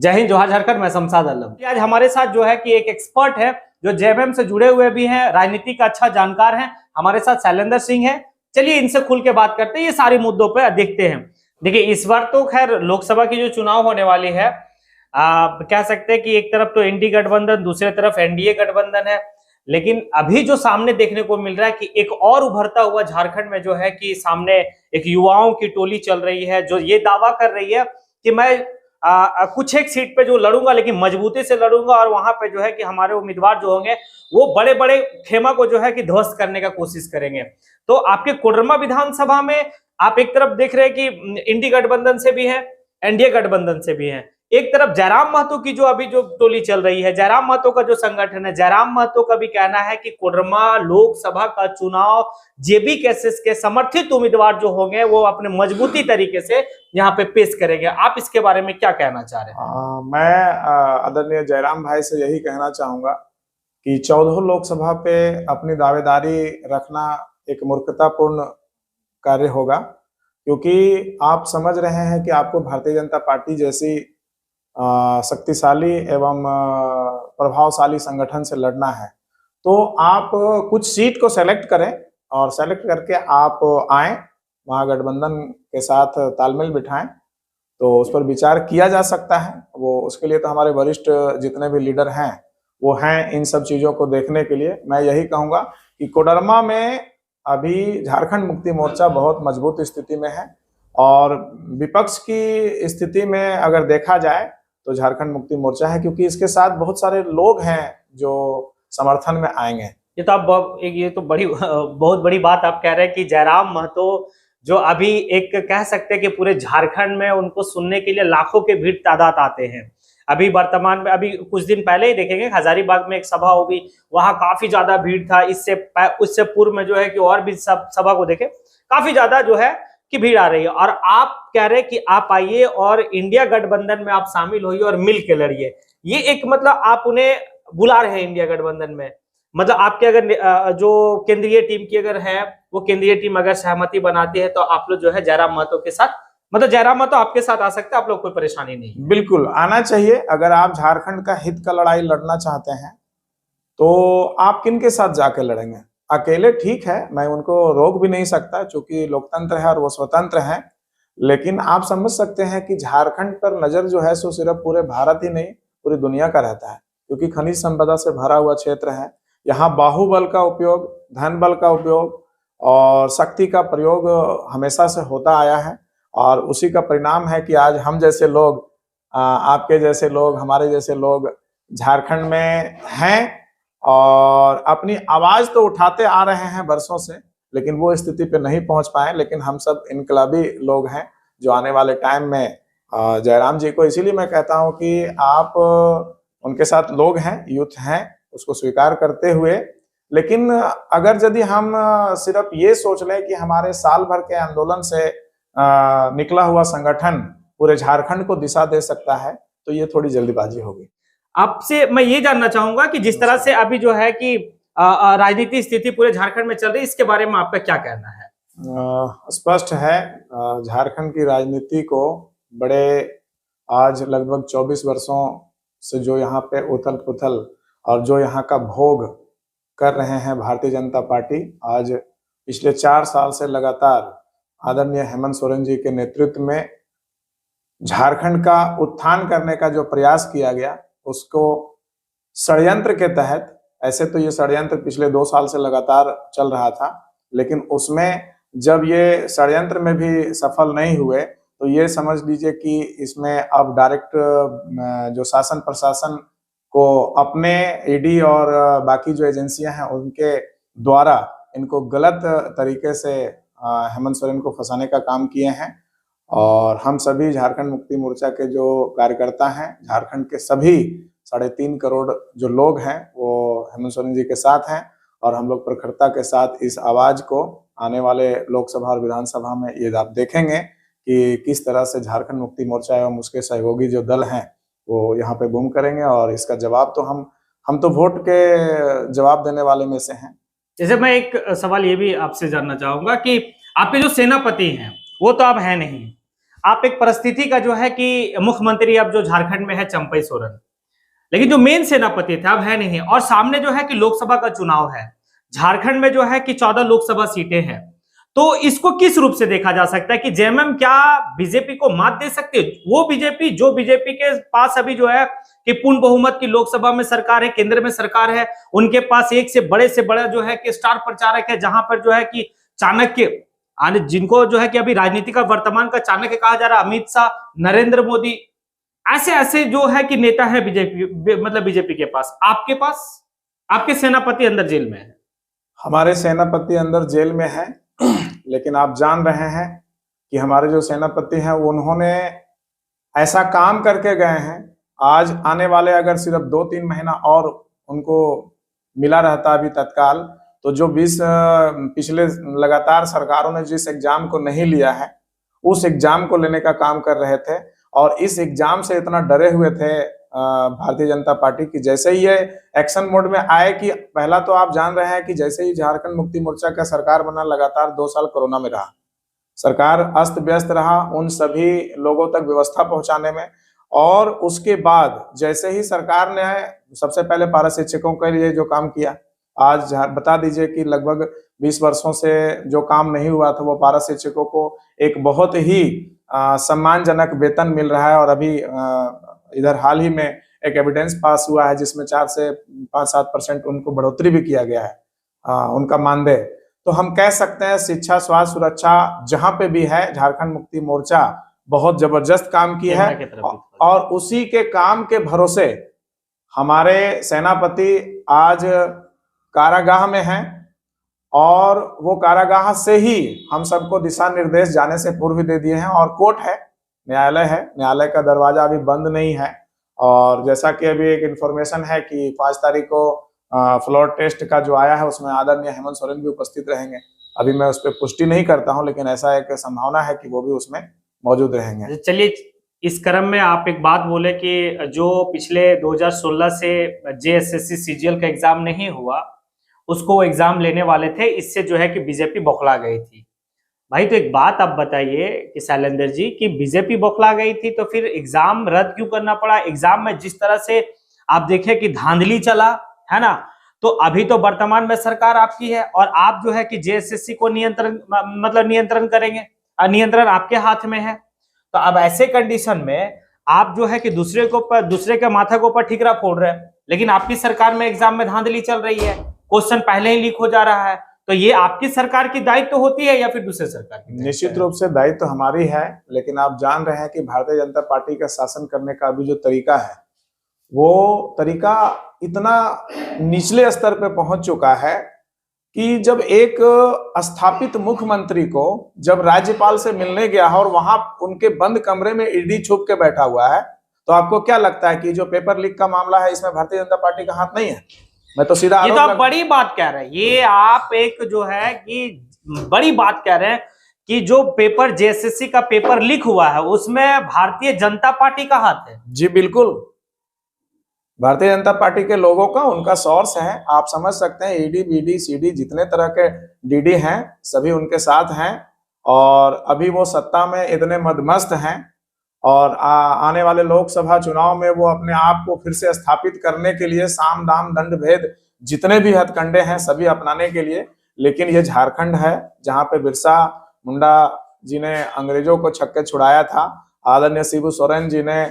जय हिंद, जोहार झारखंड। मैं शमशाद आलम। आज हमारे साथ जो है कि एक एक्सपर्ट है जो जेएमएम से जुड़े हुए भी हैं, राजनीति का अच्छा जानकार हैं। हमारे साथ शैलेंद्र सिंह है। चलिए इनसे खुल के बात करते हैं, ये सारे मुद्दों पे देखते हैं। देखिए, इस बार तो खैर लोकसभा की जो चुनाव होने वाली है, कह सकते हैं कि एक तरफ तो एनडी गठबंधन, दूसरी तरफ एनडीए गठबंधन है। लेकिन अभी जो सामने देखने को मिल रहा है कि एक और उभरता हुआ झारखंड में जो है कि सामने एक युवाओं की टोली चल रही है जो ये दावा कर रही है कि मैं कुछ एक सीट पे जो लड़ूंगा, लेकिन मजबूती से लड़ूंगा और वहां पे जो है कि हमारे उम्मीदवार जो होंगे वो बड़े बड़े खेमा को जो है कि ध्वस्त करने का कोशिश करेंगे। तो आपके कोडरमा विधानसभा में आप एक तरफ देख रहे हैं कि इंडी गठबंधन से भी है, एनडीए गठबंधन से भी है। एक तरफ जयराम महतो की जो अभी जो टोली चल रही है, जयराम महतो का जो संगठन है, जयराम महतो का भी कहना है कि कोडरमा लोकसभा का चुनाव जेबी कैसेस के समर्थित उम्मीदवार जो होंगे वो अपने मजबूती तरीके से यहाँ पे पेश करेंगे। आप इसके बारे में क्या कहना चाह रहे हैं? मैं आदरणीय जयराम भाई से यही कहना चाहूंगा कि 14 लोकसभा पे अपनी दावेदारी रखना एक मूर्खतापूर्ण कार्य होगा, क्योंकि आप समझ रहे हैं कि आपको भारतीय जनता पार्टी जैसी शक्तिशाली एवं प्रभावशाली संगठन से लड़ना है। तो आप कुछ सीट को सेलेक्ट करें और सेलेक्ट करके आप आए, महागठबंधन के साथ तालमेल बिठाएं, तो उस पर विचार किया जा सकता है। वो उसके लिए तो हमारे वरिष्ठ जितने भी लीडर हैं वो हैं इन सब चीजों को देखने के लिए। मैं यही कहूंगा कि कोडरमा में अभी झारखंड मुक्ति मोर्चा बहुत मजबूत स्थिति में है और विपक्ष की स्थिति में अगर देखा जाए तो झारखंड मुक्ति मोर्चा है, क्योंकि इसके साथ बहुत सारे लोग हैं जो समर्थन में आएंगे। ये तो आप ये तो बहुत बड़ी बात आप कह रहे हैं कि जयराम महतो जो अभी एक कह सकते हैं कि पूरे झारखंड में उनको सुनने के लिए लाखों के भीड़ तादाद आते हैं। अभी वर्तमान में अभी कुछ दिन पहले ही देखेंगे हजारीबाग में एक सभा होगी, वहां काफी ज्यादा भीड़ था। उससे पूर्व में जो है कि और भी सभा को देखे काफी ज्यादा जो है कि भीड़ आ रही है। और आप कह रहे हैं कि आप आइए और इंडिया गठबंधन में आप शामिल होइए और मिल के लड़िए। ये एक मतलब आप उन्हें बुला रहे हैं इंडिया गठबंधन में। मतलब आपके अगर जो केंद्रीय टीम की अगर है वो केंद्रीय टीम अगर सहमति बनाती है तो आप लोग जो है जयराम महतो के साथ, मतलब जयराम महतो आपके साथ आ सकते हैं, आप लोग कोई परेशानी नहीं। बिल्कुल आना चाहिए। अगर आप झारखंड का हित का लड़ाई लड़ना चाहते हैं तो आप किन के साथ जाके लड़ेंगे? अकेले ठीक है, मैं उनको रोक भी नहीं सकता क्योंकि लोकतंत्र है और वो स्वतंत्र है। लेकिन आप समझ सकते हैं कि झारखंड पर नजर जो है सो सिर्फ पूरे भारत ही नहीं पूरी दुनिया का रहता है, क्योंकि खनिज संपदा से भरा हुआ क्षेत्र है। यहाँ बाहुबल का उपयोग, धन बल का उपयोग और शक्ति का प्रयोग हमेशा से होता आया है और उसी का परिणाम है कि आज हम जैसे लोग, आपके जैसे लोग, हमारे जैसे लोग झारखंड में हैं और अपनी आवाज तो उठाते आ रहे हैं वर्षों से, लेकिन वो स्थिति पे नहीं पहुंच पाए। लेकिन हम सब इनकलाबी लोग हैं जो आने वाले टाइम में जयराम जी को, इसीलिए मैं कहता हूं कि आप उनके साथ लोग हैं, यूथ हैं, उसको स्वीकार करते हुए। लेकिन अगर यदि हम सिर्फ ये सोच लें कि हमारे साल भर के आंदोलन से निकला हुआ संगठन पूरे झारखंड को दिशा दे सकता है तो ये थोड़ी जल्दीबाजी होगी। आपसे मैं ये जानना चाहूंगा कि जिस तरह से अभी जो है कि राजनीतिक स्थिति पूरे झारखंड में चल रही है, इसके बारे में आपका क्या कहना है? स्पष्ट है, झारखंड की राजनीति को बड़े आज लगभग 24 वर्षों से जो यहाँ पे उथल पुथल और जो यहाँ का भोग कर रहे हैं भारतीय जनता पार्टी, आज पिछले 4 साल से लगातार आदरणीय हेमंत सोरेन जी के नेतृत्व में झारखंड का उत्थान करने का जो प्रयास किया गया, उसको षड्यंत्र के तहत, ऐसे तो ये षड्यंत्र पिछले 2 साल से लगातार चल रहा था, लेकिन उसमें जब ये षड्यंत्र में भी सफल नहीं हुए तो ये समझ लीजिए कि इसमें अब डायरेक्ट जो शासन प्रशासन को अपने ईडी और बाकी जो एजेंसियां हैं उनके द्वारा इनको गलत तरीके से हेमंत सोरेन को फंसाने का काम किए हैं। और हम सभी झारखंड मुक्ति मोर्चा के जो कार्यकर्ता हैं, झारखंड के सभी 3.5 करोड़ जो लोग हैं वो हेमंत सोरेन जी के साथ हैं और हम लोग प्रखरता के साथ इस आवाज को आने वाले लोकसभा और विधानसभा में ये आप देखेंगे कि किस तरह से झारखंड मुक्ति मोर्चा एवं उसके सहयोगी जो दल हैं वो यहाँ पे बूम करेंगे। और इसका जवाब तो हम तो वोट के जवाब देने वाले में से हैं। जैसे मैं एक सवाल ये भी आपसे जानना चाहूंगा कि आपके जो सेनापति हैं वो तो आप हैं नहीं, आप एक परिस्थिति का जो है कि मुख्यमंत्री अब जो झारखंड में है चंपई सोरेन, लेकिन जो मेन सेनापति थे अब है नहीं, और सामने जो है कि लोकसभा का चुनाव है। झारखंड में जो है कि 14 लोकसभा सीटें हैं। तो इसको किस रूप से देखा जा सकता है कि जेएमएम क्या बीजेपी को मात दे सकती है? वो बीजेपी जो बीजेपी के पास अभी जो है कि पूर्ण बहुमत की लोकसभा में सरकार है, केंद्र में सरकार है, उनके पास एक से बड़ा जो है कि स्टार प्रचारक है, जहां पर जो है कि चाणक्य, जिनको जो है कि अभी राजनीति का वर्तमान का चाणक्य कहा जा रहा है, अमित शाह, नरेंद्र मोदी, ऐसे ऐसे जो है कि नेता है बीजेपी, मतलब बीजेपी के पास। आपके पास आपके सेनापति अंदर जेल में है। हमारे सेनापति अंदर जेल में है, लेकिन आप जान रहे हैं कि हमारे जो सेनापति हैं उन्होंने ऐसा काम करके गए हैं। आज आने वाले अगर सिर्फ 2-3 महीना और उनको मिला रहता अभी तत्काल, तो जो 20 पिछले लगातार सरकारों ने जिस एग्जाम को नहीं लिया है उस एग्जाम को लेने का काम कर रहे थे। और इस एग्जाम से इतना डरे हुए थे भारतीय जनता पार्टी की, जैसे ही ये एक्शन मोड में आए कि पहला तो आप जान रहे हैं कि जैसे ही झारखंड मुक्ति मोर्चा का सरकार बना, लगातार 2 साल कोरोना में रहा, सरकार अस्त व्यस्त रहा उन सभी लोगों तक व्यवस्था पहुंचाने में। और उसके बाद जैसे ही सरकार ने सबसे पहले पारा शिक्षकों के लिए जो काम किया, आज बता दीजिए कि लगभग 20 वर्षों से जो काम नहीं हुआ था, वो पारा शिक्षकों को एक बहुत ही सम्मानजनक वेतन मिल रहा है। और अभी इधर हाल ही में एक एविडेंस पास हुआ है जिसमें 4 से 5-7% उनको बढ़ोतरी भी किया गया है उनका मानदेय। तो हम कह सकते हैं शिक्षा, स्वास्थ्य, सुरक्षा जहां पे भी है झारखंड मुक्ति मोर्चा बहुत जबरदस्त काम की है। और उसी के काम के भरोसे हमारे सेनापति आज कारागाह में हैं, और वो कारागाह से ही हम सबको दिशा निर्देश जाने से पूर्व दे दिए हैं। और कोर्ट है, न्यायालय है, न्यायालय का दरवाजा अभी बंद नहीं है। और जैसा कि अभी एक इन्फॉर्मेशन है कि 5 तारीख को फ्लोर टेस्ट का जो आया है उसमें आदरणीय हेमंत सोरेन भी उपस्थित रहेंगे। अभी मैं उस पर पुष्टि नहीं करता हूं, लेकिन ऐसा एक संभावना है कि वो भी उसमें मौजूद रहेंगे। चलिए, इस क्रम में आप एक बात बोले कि जो पिछले 2016 से जेएसएससी सीजीएल का एग्जाम नहीं हुआ, उसको एग्जाम लेने वाले थे, इससे जो है कि बीजेपी बौखला गई थी। भाई, तो एक बात आप बताइए कि शैलेंद्र जी, कि बीजेपी बौखला गई थी तो फिर एग्जाम रद्द क्यों करना पड़ा? एग्जाम में जिस तरह से आप देखें कि धांधली चला है ना, तो अभी तो वर्तमान में सरकार आपकी है और आप जो है कि जेएसएससी को नियंत्रण करेंगे, नियंत्रण आपके हाथ में है। तो अब ऐसे कंडीशन में आप जो है कि दूसरे के माथा के ऊपर ठीकरा फोड़ रहे हैं, लेकिन आपकी सरकार में एग्जाम में धांधली चल रही है, क्वेश्चन पहले ही लीक हो जा रहा है। तो ये आपकी सरकार की दायित्व तो होती है या फिर दूसरे सरकार की? निश्चित रूप से दायित्व तो हमारी है, लेकिन आप जान रहे हैं कि भारतीय जनता पार्टी का शासन करने का अभी जो तरीका है, वो तरीका इतना निचले स्तर पे पहुंच चुका है कि जब एक स्थापित मुख्यमंत्री को जब राज्यपाल से मिलने गया है और वहां उनके बंद कमरे में ईडी छुप के बैठा हुआ है, तो आपको क्या लगता है कि जो पेपर लीक का मामला है इसमें भारतीय जनता पार्टी का हाथ नहीं है? मैं तो सीधा ये तो आप बड़ी बात कह रहे हैं, ये आप एक जो है कि बड़ी बात कह रहे हैं कि जो पेपर जेएसएससी का पेपर लीक हुआ है उसमें भारतीय जनता पार्टी का हाथ है। जी बिल्कुल, भारतीय जनता पार्टी के लोगों का उनका सोर्स है। आप समझ सकते हैं ईडी, बीडी, सीडी जितने तरह के डीडी हैं सभी उनके साथ हैं। और अभी वो सत्ता में इतने मदमस्त हैं और आने वाले लोकसभा चुनाव में वो अपने आप को फिर से स्थापित करने के लिए साम दाम दंड भेद जितने भी हथकंडे हैं सभी अपनाने के लिए। लेकिन ये झारखंड है जहां पे बिरसा मुंडा जी ने अंग्रेजों को छक्के छुड़ाया था, आदरणीय शिबू सोरेन जी ने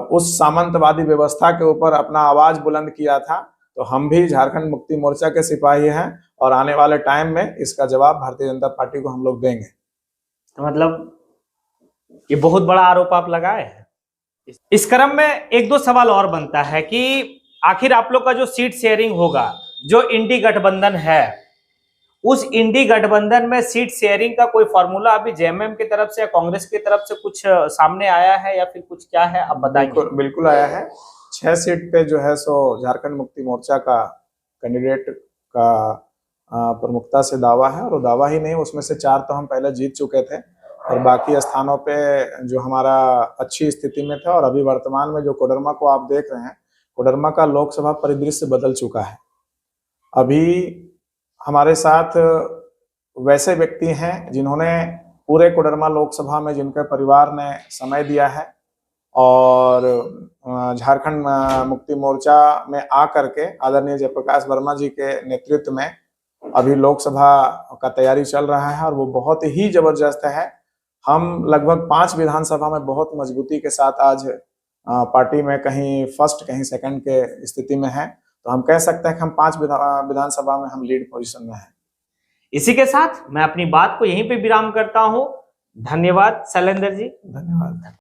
उस सामंतवादी व्यवस्था के ऊपर अपना आवाज बुलंद किया था। तो हम भी झारखंड मुक्ति मोर्चा के सिपाही हैं और आने वाले टाइम में इसका जवाब भारतीय जनता पार्टी को हम लोग देंगे। तो मतलब ये बहुत बड़ा आरोप आप लगाए हैं। इस क्रम में एक दो सवाल और बनता है कि आखिर आप लोग का जो सीट शेयरिंग होगा, जो इंडी गठबंधन है, उस इंडी गठबंधन में सीट शेयरिंग का कोई फॉर्मूला अभी जेएमएम की तरफ से या कांग्रेस की तरफ से कुछ सामने आया है या फिर कुछ क्या है, आप बताइए। बिल्कुल आया है। 6 सीट पे जो है सो झारखंड मुक्ति मोर्चा का कैंडिडेट का प्रमुखता से दावा है, और वो दावा ही नहीं, उसमें से 4 तो हम पहले जीत चुके थे और बाकी स्थानों पे जो हमारा अच्छी स्थिति में था। और अभी वर्तमान में जो कोडरमा को आप देख रहे हैं, कोडरमा का लोकसभा परिदृश्य बदल चुका है। अभी हमारे साथ वैसे व्यक्ति हैं जिन्होंने पूरे कोडरमा लोकसभा में जिनके परिवार ने समय दिया है और झारखंड मुक्ति मोर्चा में आकर के आदरणीय जयप्रकाश वर्मा जी के नेतृत्व में अभी लोकसभा का तैयारी चल रहा है और वो बहुत ही जबरदस्त है। हम लगभग 5 विधानसभा में बहुत मजबूती के साथ आज पार्टी में कहीं फर्स्ट कहीं सेकंड के स्थिति में है, तो हम कह सकते हैं कि हम 5 विधानसभा में हम लीड पोजीशन में हैं। इसी के साथ मैं अपनी बात को यहीं पे विराम करता हूं। धन्यवाद शैलेंद्र जी। धन्यवाद।